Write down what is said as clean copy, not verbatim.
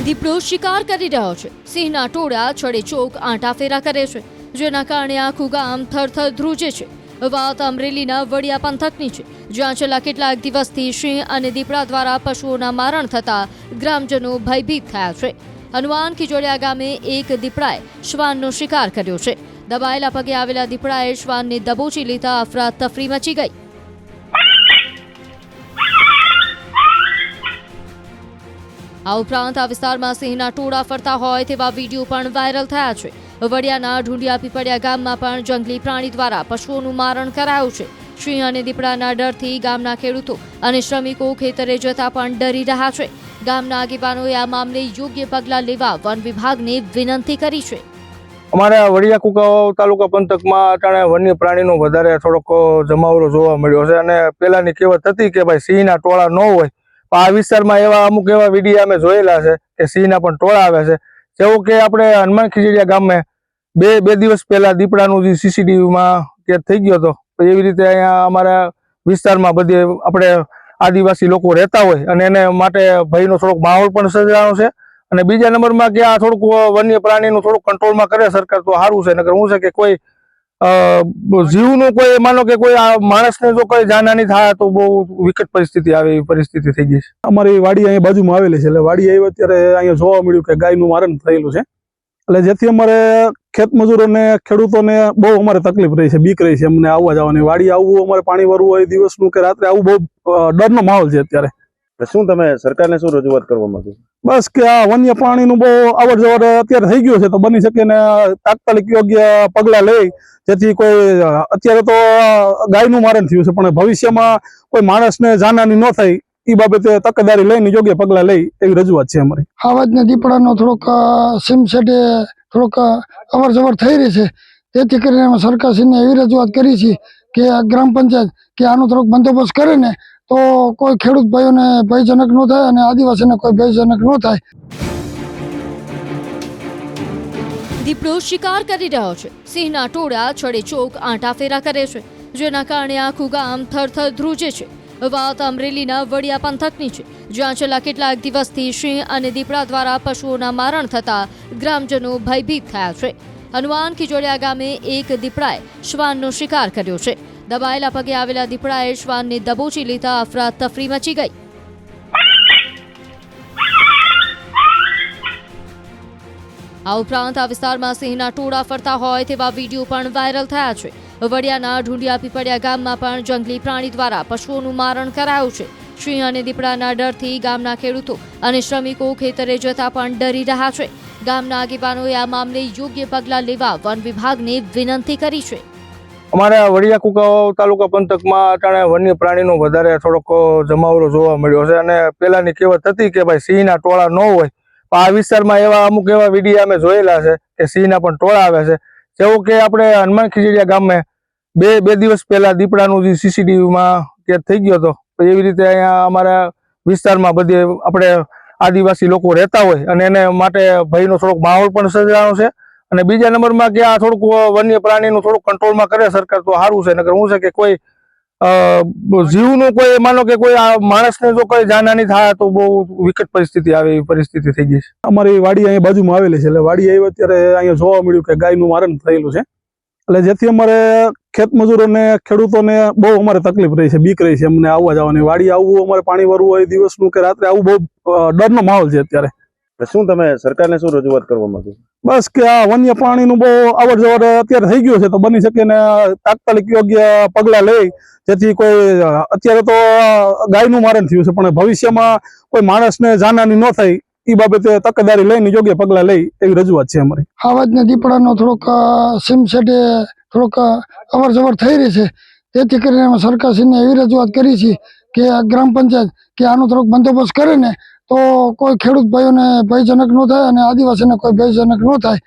દીપડો શિકાર કરી રહ્યો છે। સિંહના ટોળા છડેચોક આંટાફેરા કરે છે, જેના કારણે આખું ગામ થરથર ધ્રુજે છે। વાત અમરેલીના વડિયા પંથકની છે, જ્યાં છેલ્લા કેટલાક દિવસથી સિંહ અને દીપડા દ્વારા પશુઓના મારણ થતા ગ્રામજનો ભયભીત થયા છે। હનુમાન ખીજોડિયા ગામે એક દીપડાએ શ્વાનનો શિકાર કર્યો છે। દબાયેલા પગે આવેલા દીપડાએ શ્વાનને દબોચી લેતા અફરાતફરી મચી ગઈ। આ ઉપરાંત આ વિસ્તારમાં સિંહના ટોળા ફરતા હોય તેવા વિડીયો પણ વાયરલ થયા છે। વડિયાના ઢુંડિયા પીપળિયા ગામમાં પણ જંગલી પ્રાણી દ્વારા પશુઓનું મારણ કરાયું છે। સિંહ અને દીપડાના ડરથી ગામના ખેડૂતો અને શ્રમિકો ખેતરે જતા પણ ડરી રહ્યા છે। ગામના આગેવાનોએ આ મામલે યોગ્ય પગલાં લેવા વન વિભાગને વિનંતી કરી છે। અમારા વડિયા કુકાવાવ તાલુકા પંથકમાં અટાણે વન્ય પ્રાણીનો વધારે થોડોક જમાવડો જોવા મળ્યો છે અને પહેલાની કહેવત હતી કે ભાઈ સિંહના ટોળા ન હોય, પણ આ વિસ્તારમાં એવા અમુક એવા વિડીયો અમે જોયેલા છે કે સિંહના પણ ટોળા આવે છે। જેવું કે આપણે હનુમાન ખીજડીયા ગામમાં બે દિવસ પહેલા દીપડાનું જે સીસીટીવીમાં કેદ થઈ ગયો હતો, તો એવી રીતે અહીંયા અમારા વિસ્તારમાં બધે આપણે આદિવાસી લોકો રહેતા હોય અને એને માટે ભયનો થોડોક માહોલ પણ સર્જાયો છે। અને બીજા નંબરમાં કે આ થોડુંક વન્ય પ્રાણીનું થોડુંક કંટ્રોલમાં કરે સરકાર તો સારું છે। નકર હું છે કે કોઈ જીવનું કોઈ માનો કે કોઈ આ માણસને જો કોઈ જાનહાની થાય તો બહુ વિકટ પરિસ્થિતિ આવે એવી પરિસ્થિતિ થઈ ગઈ છે। અમારી વાડી અહીંયા બાજુમાં આવેલી છે, એટલે વાડી આવી ત્યારે અહીંયા જોવા મળ્યું કે ગાયનું મારણ થયેલું છે, એટલે જેથી અમારે ખેતમજૂરોને ખેડૂતોને બહુ અમારે તકલીફ રહી છે, બીક રહી છે અમને આવવા જવાની। વાડી આવવું અમારે પાણી ભરવું હોય દિવસનું કે રાત્રે આવું બહુ ડરનો માહોલ છે અત્યારે। શું તમે સરકારને શું રજૂઆત કરવા માંગો? બસ કે આ વન્ય પ્રાણીનું બહુ અવર જવર અત્યારે થઈ ગયું છે, તો બની શકે ને તાત્કાલિક યોગ્ય પગલાં લઈ, જેથી કોઈ અત્યારે તો ગાયનું મારણ થયું છે, પણ ભવિષ્યમાં કોઈ માણસને જાનહાની ન થાય એ બાબતે તકેદારી લઈને યોગ્ય પગલાં લઈ એવી રજૂઆત છે અમારી। આવાજને દીપડાનો થોડોક સીમસેટે થોડોક અવર જવર થઈ રહી છે, તેથી કરીને અમે સરકારશ્રીને એવી રજૂઆત કરી છે કે ગ્રામ પંચાયત કે આનો થોડોક બંદોબસ્ત કરે ને તો કોઈ ખેડૂત ભાઈઓને ભયજનક ન થાય અને આદિવાસીને કોઈ ભયજનક ન થાય। દીપડો શિકાર કરી રહ્યો છે। સિંહના ટોળા છડેચોક આંટાફેરા કરે છે, જેના કારણે આખું ગામ થરથર ધ્રુજે છે। વાત અમરેલીના વડિયા પંથકની છે, જ્યાં છેલ્લા કેટલાક દિવસથી સિંહ અને દીપડા દ્વારા પશુઓના મારણ થતા ગ્રામજનો ભયભીત થયા છે। હનુમાન ખીજોડિયા ગામે એક દીપડાએ શ્વાનનો શિકાર કર્યો છે। દબાયેલા પગે આવેલા દીપડાએ શ્વાનને દબોચી લેતા અફરાતફરી મચી ગઈ। આ ઉપરાંત આ વિસ્તારમાં સિંહના ટોળા ફરતા હોય તેવા વિડીયો પણ વાયરલ થયા છે। વડિયાના ઢુંડિયા પીપળિયા ગામમાં પણ જંગલી પ્રાણી દ્વારા પશુઓનું મારણ કરાયું છે। સિંહ અને દીપડાના ડરથી ગામના ખેડૂતો અને શ્રમિકો ખેતરે જતા પણ ડરી રહ્યા છે। ગામના આગેવાનોએ આ મામલે યોગ્ય પગલાં લેવા વન વિભાગને વિનંતી કરી છે। અમારા વડિયા કુકાવાવ તાલુકા પંથકમાં અટાણે વન્ય પ્રાણીનો વધારે થોડોક જમાવડો જોવા મળ્યો છે અને પહેલાની કહેવત હતી કે ભાઈ સિંહના ટોળા ન હોય, પણ આ વિસ્તારમાં એવા અમુક એવા વિડીયો અમે જોયેલા છે કે સિંહના પણ ટોળા આવે છે। જેવું કે આપણે હનુમાન ખીજડીયા ગામમાં બે દિવસ પહેલા દીપડાનું જે સીસીટીવીમાં કેદ થઈ ગયો હતો, તો એવી રીતે અહીંયા અમારા વિસ્તારમાં બધે આપણે આદિવાસી લોકો રહેતા હોય અને એને માટે ભયનો થોડોક માહોલ પણ સર્જાયો છે। અને બીજા નંબરમાં કે આ થોડુંક વન્ય પ્રાણીનું થોડુંક કંટ્રોલમાં કરે સરકાર તો સારું છે। નકર હું છે કે કોઈ જીવનું કોઈ માનો કે કોઈ આ માણસને જો કોઈ જાનહાની થાય તો બહુ વિકટ પરિસ્થિતિ આવે એવી પરિસ્થિતિ થઈ ગઈ છે। અમારી વાડી અહીંયા બાજુમાં આવેલી છે, એટલે વાડી આવી ત્યારે અહીંયા જોવા મળ્યું કે ગાયનું મારણ થયેલું છે, એટલે જેથી અમારે ખેતમજૂરોને ખેડૂતોને બહુ અમારે તકલીફ રહી છે, બીક રહી છે અમને આવવા જવાની। વાડી આવવું અમારે પાણી ભરવું હોય દિવસનું કે રાત્રે આવું બહુ ડરનો માહોલ છે અત્યારે। શું તમે સરકારને શું રજૂઆત કરવા માંગો? બસ કે આ વન્ય પ્રાણીનું બહુ અવર જવર અત્યારે થઈ ગયું છે, તો બની શકે ને તાત્કાલિક યોગ્ય પગલાં લઈ, જેથી કોઈ અત્યારે તો ગાયનું મારણ થયું છે, પણ ભવિષ્યમાં કોઈ માણસને જાનહાની ન થાય એ બાબતે તકેદારી લઈને યોગ્ય પગલાં લઈ એવી રજૂઆત છે અમારી। આવાજને દીપડાનો થોડોક સીમસેટે થોડોક અવર જવર થઈ રહી છે, તેથી કરીને અમે સરકારશ્રીને એવી રજૂઆત કરી છે કે ગ્રામ પંચાયત કે આનો થોડોક બંદોબસ્ત કરે ને તો કોઈ ખેડૂત ભાઈઓને ભયજનક ન થાય અને આદિવાસીને કોઈ ભયજનક ન થાય।